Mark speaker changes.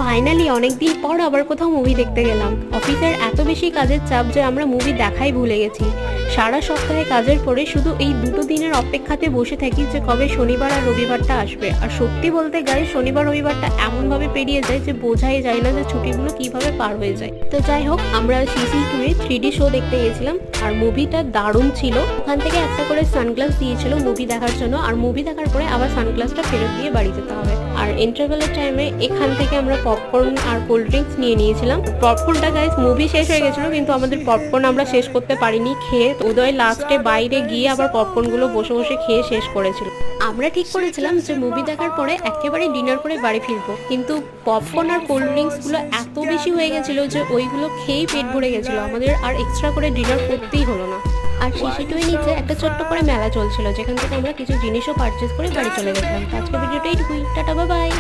Speaker 1: Finally অনেকদিন পর আবার কোথাও মুভি দেখতে গেলাম। অফিসের এত বেশি কাজের চাপ যে আমরা মুভি দেখাই ভুলে গেছি। সারা সপ্তাহে কাজের পরে শুধু এই দুটো দিনের অপেক্ষাতে বসে থাকি যে কবে শনিবার আর রবিবারটা আসবে। আর সত্যি বলতে গাই শনিবার রবিবারটা এমনভাবে পেরিয়ে যায় যে বোঝাই যায় না যে ছুটিগুলো কিভাবে পার হয়ে যায়। তো যাই হোক, আমরা CC2 এ 3D শো দেখতে গেছিলাম আর মুভিটা দারুণ ছিল। ওখান থেকে একটা করে সানগ্লাস দিয়েছিল মুভি দেখার জন্য, আর মুভি দেখার পরে আবার সানগ্লাসটা ফেরত দিয়ে বাড়ি যেতে হবে। আর ইন্টারভেলের টাইমে এখান থেকে আমরা পপকর্ন আর কোল্ড ড্রিঙ্কস নিয়ে নিয়েছিলাম। পপকর্নটা গাইস মুভি শেষ হয়ে গেছিল, কিন্তু আমাদের পপকর্ন আমরা শেষ করতে পারিনি খেয়ে। উদয় লাস্টে বাইরে গিয়ে আবার পপকর্নগুলো বসে বসে খেয়ে শেষ করেছিল। আমরা ঠিক করেছিলাম যে মুভি দেখার পরে একেবারে ডিনার করে বাড়ি ফিরবো, কিন্তু পপকর্ন আর কোল্ড ড্রিঙ্কস গুলো এত বেশি হয়ে গেছিল যে ওইগুলো খেয়েই পেট ভরে গেছিল, আমাদের আর এক্সট্রা করে ডিনার করতেই হলো না। আর CC2 এর নিচে একটা ছোট্ট করে মেলা চলছিল, যেখান থেকে আমরা কিছু জিনিসও পারচেজ করে বাড়ি চলে গেছিলাম। আজকে ভিডিওটা এইটুকুই, টাটা বাই বাই।